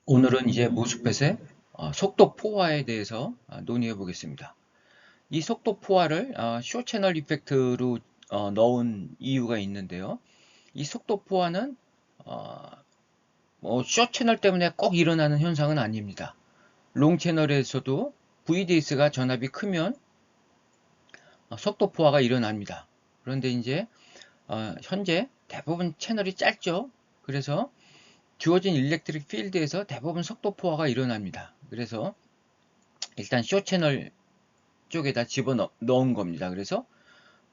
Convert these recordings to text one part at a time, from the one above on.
오늘은 이제 모스펫의 속도 포화에 대해서 논의해 보겠습니다. 이 속도 포화를 쇼 채널 이펙트로 넣은 이유가 있는데요. 이 속도 포화는 쇼 채널 때문에 꼭 일어나는 현상은 아닙니다. 롱 채널에서도 VDS가 전압이 크면 속도 포화가 일어납니다. 그런데 이제 현재 대부분 채널이 짧죠. 그래서 주어진 일렉트릭 필드에서 대부분 속도 포화가 일어납니다. 그래서 일단 쇼 채널 쪽에다 집어넣은 겁니다. 그래서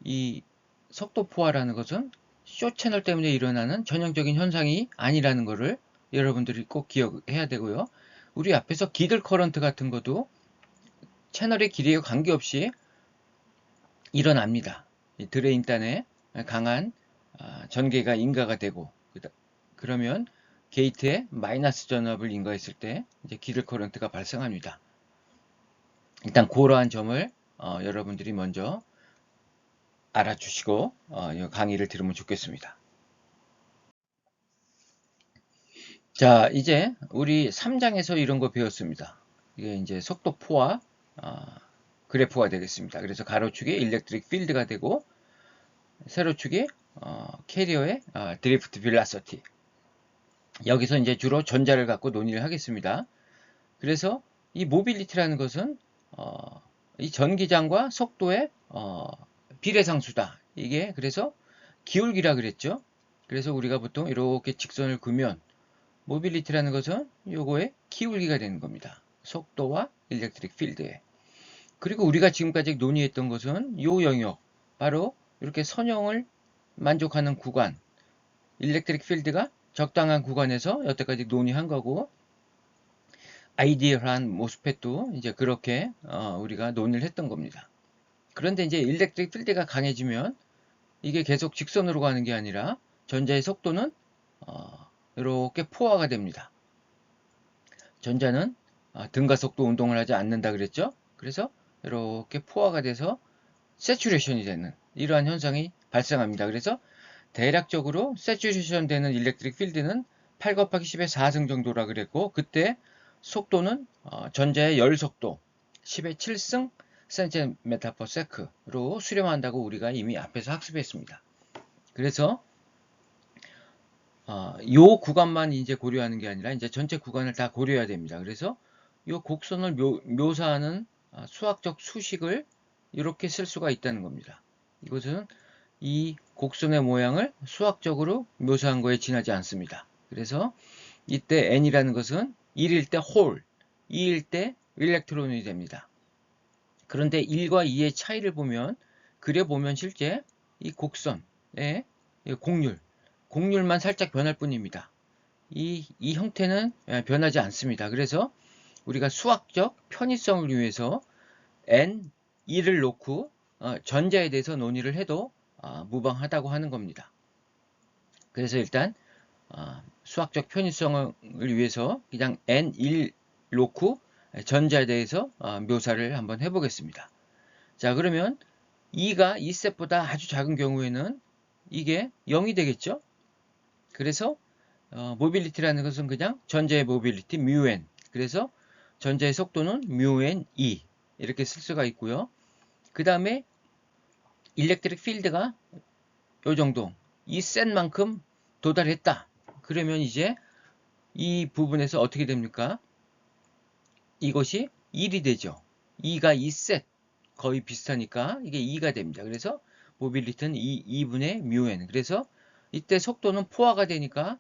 이 속도 포화라는 것은 쇼 채널 때문에 일어나는 전형적인 현상이 아니라는 것을 여러분들이 꼭 기억해야 되고요. 우리 앞에서 기들 커런트 같은 것도 채널의 길이에 관계없이 일어납니다. 드레인단에 강한 전개가 인가가 되고 그러면 게이트에 마이너스 전압을 인가했을 때 이제 기들 커런트가 발생합니다. 일단 그러한 점을 여러분들이 먼저 알아주시고 이 강의를 들으면 좋겠습니다. 자, 이제 우리 3장에서 이런 거 배웠습니다. 이게 이제 속도포와 그래프가 되겠습니다. 그래서 가로축이 일렉트릭 필드가 되고 세로축이 캐리어의 드리프트 빌라서티. 여기서 이제 주로 전자를 갖고 논의를 하겠습니다. 그래서 이 모빌리티라는 것은 이 전기장과 속도의 비례상수다. 이게 그래서 기울기라 그랬죠. 그래서 우리가 보통 이렇게 직선을 그으면 모빌리티라는 것은 요거의 기울기가 되는 겁니다. 속도와 일렉트릭 필드에. 그리고 우리가 지금까지 논의했던 것은 요 영역, 바로 이렇게 선형을 만족하는 구간, 일렉트릭 필드가 적당한 구간에서 여태까지 논의한 거고, 아이디얼한 모스펫도 이제 그렇게 우리가 논의를 했던 겁니다. 그런데 이제 일렉트릭 필드가 강해지면 이게 계속 직선으로 가는 게 아니라 전자의 속도는 이렇게 포화가 됩니다. 전자는 등가속도 운동을 하지 않는다 그랬죠. 그래서 이렇게 포화가 돼서 세츄레이션이 되는 이러한 현상이 발생합니다. 그래서 대략적으로 세츄레이션 되는 일렉트릭 필드는 8 곱하기 10의 4승 정도라 그랬고, 그때 속도는 전자의 열 속도 10의 7승 cm per sec로 수렴한다고 우리가 이미 앞에서 학습했습니다. 그래서 요 구간만 이제 고려하는 게 아니라 이제 전체 구간을 다 고려해야 됩니다. 그래서 요 곡선을 묘사하는 수학적 수식을 이렇게 쓸 수가 있다는 겁니다. 이것은 이 곡선의 모양을 수학적으로 묘사한 거에 지나지 않습니다. 그래서 이때 n이라는 것은 1일 때 홀, 2일 때 일렉트론이 됩니다. 그런데 1과 2의 차이를 보면, 그려보면 실제 이 곡선의 곡률만 살짝 변할 뿐입니다. 이 형태는 변하지 않습니다. 그래서 우리가 수학적 편의성을 위해서 n, 2를 놓고 전자에 대해서 논의를 해도 무방하다고 하는 겁니다. 그래서 일단 수학적 편의성을 위해서 그냥 n, 1 놓고 전자에 대해서 묘사를 한번 해보겠습니다. 자, 그러면 2가 2셋보다 아주 작은 경우에는 이게 0이 되겠죠? 그래서 모빌리티라는 것은 그냥 전자의 모빌리티 μn. 그래서 전자의 속도는 μn2 이렇게 쓸 수가 있고요. 그 다음에 일렉트릭 필드가 요 정도 이 셋만큼 도달했다. 그러면 이제 이 부분에서 어떻게 됩니까? 이것이 1이 되죠. 2가 2셋 거의 비슷하니까 이게 2가 됩니다. 그래서 모빌리티는 2분의 μn. 그래서 이때 속도는 포화가 되니까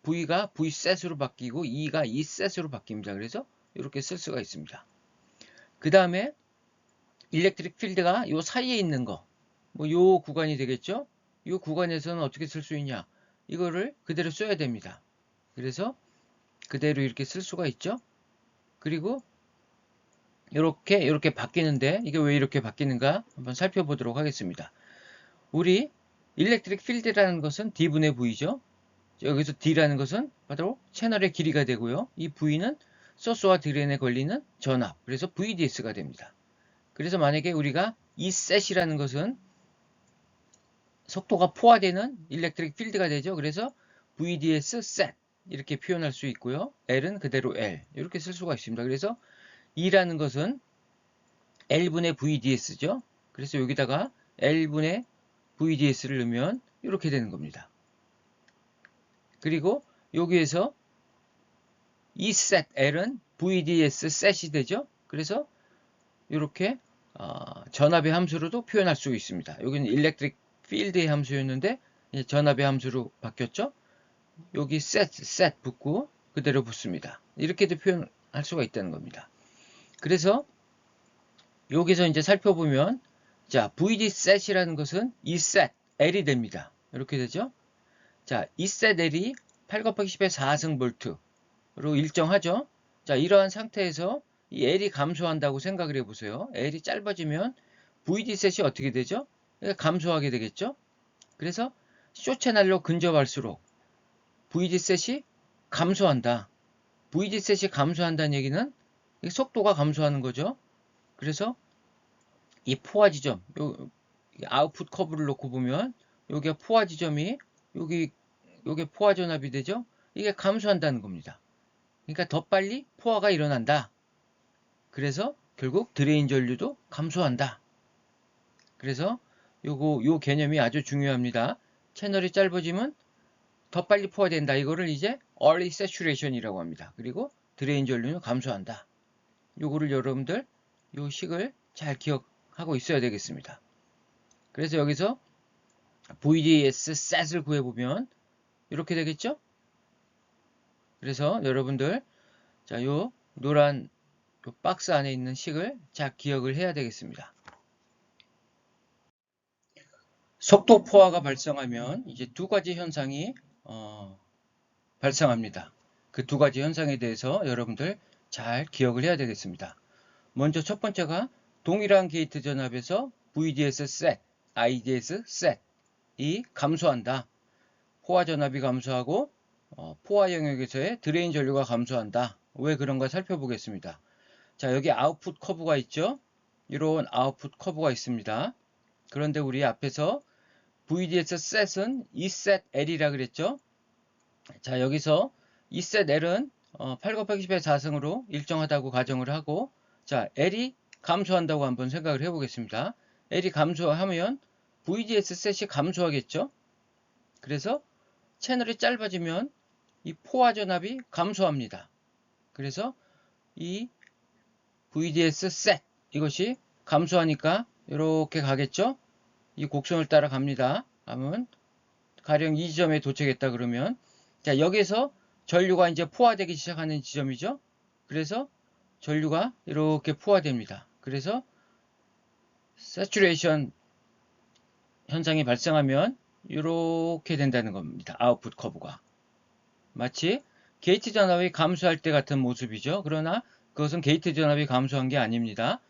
V가 V셋으로 바뀌고 2가 2셋으로 바뀝니다. 그래서 이렇게 쓸 수가 있습니다. 그 다음에 일렉트릭 필드가 요 사이에 있는 거, 뭐 요 구간이 되겠죠? 요 구간에서는 어떻게 쓸 수 있냐? 이거를 그대로 써야 됩니다. 그래서 그대로 이렇게 쓸 수가 있죠? 그리고 이렇게 바뀌는데 이게 왜 이렇게 바뀌는가 한번 살펴보도록 하겠습니다. 우리 일렉트릭 필드라는 것은 D분의 V죠. 여기서 D라는 것은 바로 채널의 길이가 되고요. 이 V는 소스와 드레인에 걸리는 전압, 그래서 VDS가 됩니다. 그래서 만약에 우리가 이 셋이라는 것은 속도가 포화되는 일렉트릭 필드가 되죠. 그래서 VDS 셋 이렇게 표현할 수 있고요. L은 그대로 L 이렇게 쓸 수가 있습니다. 그래서 E라는 것은 L분의 VDS죠. 그래서 여기다가 L분의 VDS를 넣으면 이렇게 되는 겁니다. 그리고 여기에서 이 set L은 VDS set이 되죠. 그래서 이렇게 전압의 함수로도 표현할 수 있습니다. 여기는 electric field의 함수였는데 전압의 함수로 바뀌었죠. 여기 set 붙고 그대로 붙습니다. 이렇게도 표현할 수가 있다는 겁니다. 그래서 여기서 이제 살펴보면 자 VD set이라는 것은 이 set L이 됩니다. 이렇게 되죠. 자, 이 set L이 8 곱하기 10의 4승 볼트로 일정하죠. 자, 이러한 상태에서 이 L이 감소한다고 생각을 해보세요. L이 짧아지면 VD set이 어떻게 되죠? 감소하게 되겠죠. 그래서 쇼 채널로 근접할수록 VD set이 감소한다. VD set이 감소한다는 얘기는 속도가 감소하는 거죠. 그래서 이 포화 지점, 아웃풋 커브를 놓고 보면 여기가 포화 지점이 요게 포화 전압이 되죠. 이게 감소한다는 겁니다. 그러니까 더 빨리 포화가 일어난다. 그래서 결국 드레인 전류도 감소한다. 그래서 요 개념이 아주 중요합니다. 채널이 짧아지면 더 빨리 포화된다. 이거를 이제 early saturation이라고 합니다. 그리고 드레인 전류는 감소한다. 요거를 여러분들 요 식을 잘 기억하고 있어야 되겠습니다. 그래서 여기서 VDS set을 구해보면 이렇게 되겠죠? 그래서 여러분들 자, 요 노란 요 박스 안에 있는 식을 잘 기억을 해야 되겠습니다. 속도 포화가 발생하면 이제 두 가지 현상이 발생합니다. 그 두 가지 현상에 대해서 여러분들 잘 기억을 해야 되겠습니다. 먼저 첫 번째가 동일한 게이트 전압에서 VDS set, IDS set이 감소한다. 포화 전압이 감소하고 포화 영역에서의 드레인 전류가 감소한다. 왜 그런가 살펴보겠습니다. 자, 여기 아웃풋 커브가 있죠. 이런 아웃풋 커브가 있습니다. 그런데 우리 앞에서 VDS set은 Eset L이라 그랬죠. 자, 여기서 Eset L은 8 곱하기 10의 4승으로 일정하다고 가정을 하고 자, L이 감소한다고 한번 생각을 해보겠습니다. L이 감소하면 VDS set이 감소하겠죠. 그래서 채널이 짧아지면 이 포화 전압이 감소합니다. 그래서 이 VDS set 이것이 감소하니까 이렇게 가겠죠. 이 곡선을 따라 갑니다. 하면 가령 이 지점에 도착했다 그러면 자, 여기서 전류가 이제 포화되기 시작하는 지점이죠. 그래서 전류가 이렇게 포화됩니다. 그래서 saturation 현상이 발생하면 이렇게 된다는 겁니다. 아웃풋 커브가 마치 게이트 전압이 감소할 때 같은 모습이죠. 그러나 그것은 게이트 전압이 감소한 게 아닙니다.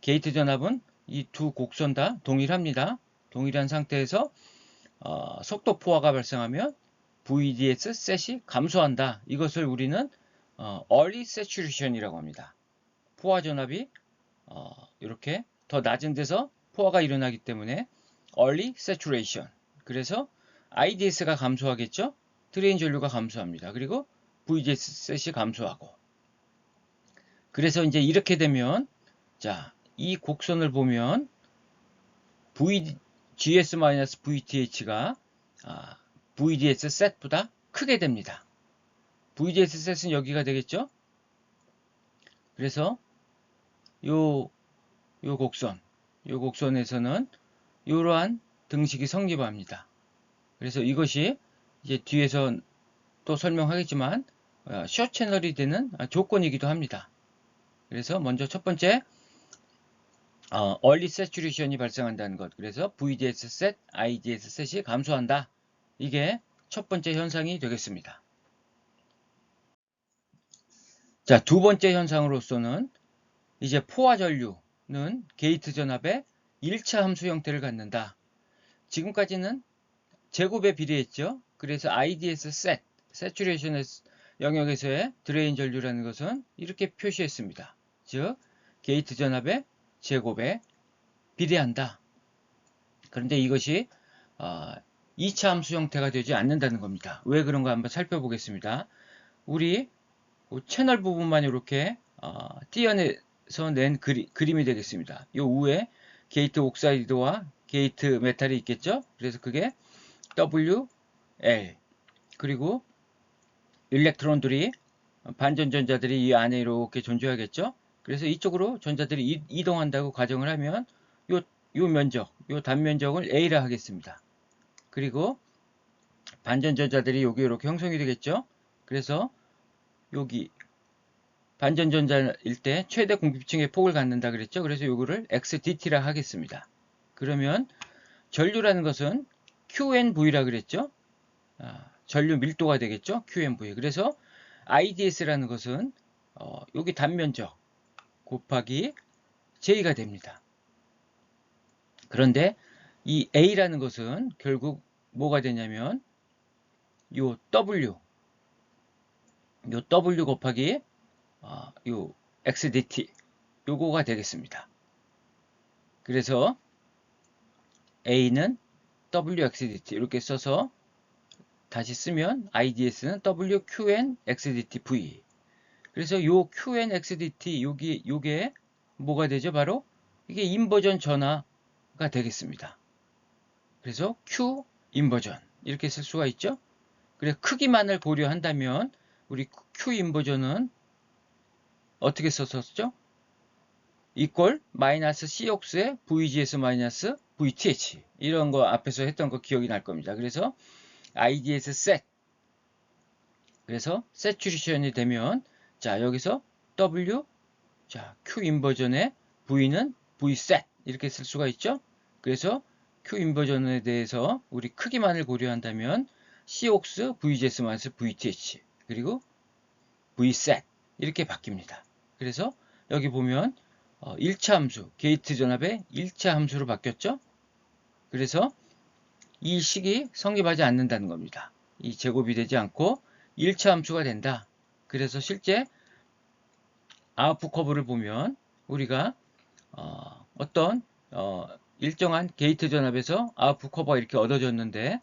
게이트 전압은 이 두 곡선 다 동일합니다. 동일한 상태에서 속도 포화가 발생하면 VDS set이 감소한다. 이것을 우리는 early saturation이라고 합니다. 포화 전압이 이렇게 더 낮은 데서 포화가 일어나기 때문에 early saturation. 그래서 IDS가 감소하겠죠. 드레인 전류가 감소합니다. 그리고 VDS set이 감소하고. 그래서 이제 이렇게 되면 자, 이 곡선을 보면 GS-VTH가 VDS set보다 크게 됩니다. VDS set은 여기가 되겠죠? 그래서 요 곡선에서는 이러한 등식이 성립합니다. 그래서 이것이 이제 뒤에서 또 설명하겠지만 숏 채널이 되는 조건이기도 합니다. 그래서 먼저 첫 번째 early saturation이 발생한다는 것. 그래서 VDS set, IDS set이 감소한다. 이게 첫 번째 현상이 되겠습니다. 자, 두 번째 현상으로서는 이제 포화 전류는 게이트 전압의 1차 함수 형태를 갖는다. 지금까지는 제곱에 비례했죠. 그래서 IDS set, saturation 영역에서의 드레인 전류라는 것은 이렇게 표시했습니다. 즉, 게이트 전압의 제곱에 비례한다. 그런데 이것이 2차 함수 형태가 되지 않는다는 겁니다. 왜 그런가 한번 살펴보겠습니다. 우리 채널 부분만 이렇게 띄어내서 낸 그림이 되겠습니다. 요 위에 게이트 옥사이드와 게이트 메탈이 있겠죠? 그래서 그게 WL, 그리고 일렉트론들이, 반전전자들이 이 안에 이렇게 존재하겠죠? 그래서 이쪽으로 전자들이 이동한다고 가정을 하면 요 면적, 요 단면적을 A라 하겠습니다. 그리고 반전전자들이 여기 이렇게 형성이 되겠죠? 그래서 여기 반전전자일 때 최대 공급층의 폭을 갖는다 그랬죠? 그래서 요거를 XDT라 하겠습니다. 그러면 전류라는 것은 QNV라 그랬죠? 전류 밀도가 되겠죠? QNV. 그래서 IDS라는 것은 여기 단면적 곱하기 J가 됩니다. 그런데 이 A라는 것은 결국 뭐가 되냐면 요 W 곱하기 요 XDT 요거가 되겠습니다. 그래서 A는 WXDT 이렇게 써서 다시 쓰면 IDS는 WQNXDTV. 그래서 요 QNXDT 요게 뭐가 되죠? 바로 이게 인버전 전화가 되겠습니다. 그래서 Q 인버전 이렇게 쓸 수가 있죠. 그래서 크기만을 고려한다면 우리 Q 인버전은 어떻게 썼었죠? 이퀄 마이너스 COX의 VGS 마이너스 VTH 이런 거 앞에서 했던 거 기억이 날 겁니다. 그래서 IDS set 그래서 세츄레이션이 되면 자 여기서 W 자 Q 인버전의 V는 V set 이렇게 쓸 수가 있죠. 그래서 Q 인버전에 대해서 우리 크기만을 고려한다면 COX VGS 마이너스 VTH 그리고 V set 이렇게 바뀝니다. 그래서 여기 보면 1차 함수, 게이트 전압의 1차 함수로 바뀌었죠? 그래서 이 식이 성립하지 않는다는 겁니다. 이 제곱이 되지 않고 1차 함수가 된다. 그래서 실제 아웃풋 커브를 보면 우리가 어떤 일정한 게이트 전압에서 아웃풋 커브가 이렇게 얻어졌는데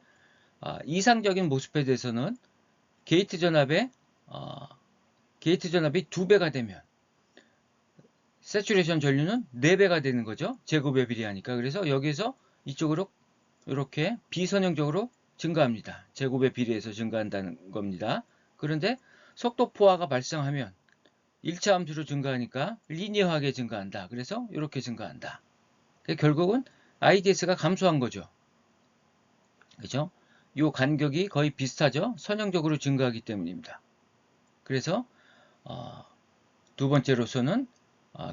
이상적인 모스펫에서는 게이트 전압이 2배가 되면 세츄레이션 전류는 4배가 되는 거죠. 제곱에 비례하니까. 그래서 여기서 이쪽으로 이렇게 비선형적으로 증가합니다. 제곱에 비례해서 증가한다는 겁니다. 그런데 속도 포화가 발생하면 1차 함수로 증가하니까 리니어하게 증가한다. 그래서 이렇게 증가한다. 결국은 IDS가 감소한 거죠. 그죠? 이 간격이 거의 비슷하죠. 선형적으로 증가하기 때문입니다. 그래서 두 번째로서는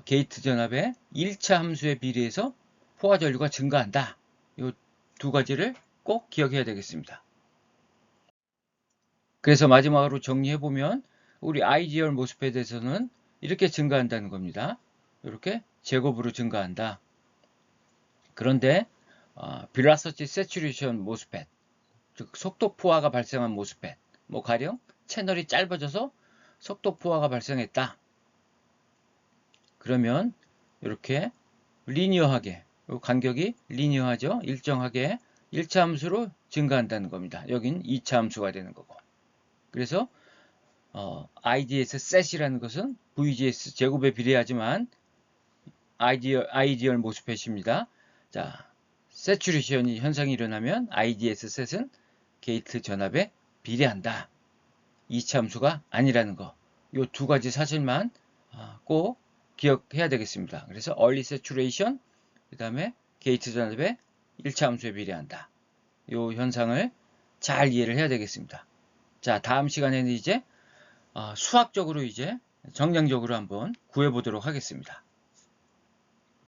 게이트 전압의 1차 함수에 비례해서 포화 전류가 증가한다. 이 두 가지를 꼭 기억해야 되겠습니다. 그래서 마지막으로 정리해보면 우리 아이디얼 모스펫에서는 이렇게 증가한다는 겁니다. 이렇게 제곱으로 증가한다. 그런데 벨라시티 세츄레이션 모스펫, 즉 속도 포화가 발생한 모스펫, 뭐 가령 채널이 짧아져서 속도 포화가 발생했다. 그러면 이렇게 리니어하게 간격이 리니어하죠. 일정하게 1차 함수로 증가한다는 겁니다. 여긴 2차 함수가 되는 거고. 그래서 IDS set이라는 것은 VGS 제곱에 비례하지만 아이디얼 모스펫입니다. 자, 세츄레이션 현상이 일어나면 IDS set은 게이트 전압에 비례한다. 2차 함수가 아니라는 거. 이 두 가지 사실만 꼭 기억해야 되겠습니다. 그래서 early saturation 그 다음에 게이트 전압의 1차 함수에 비례한다. 이 현상을 잘 이해를 해야 되겠습니다. 자, 다음 시간에는 이제 수학적으로 이제 정량적으로 한번 구해보도록 하겠습니다.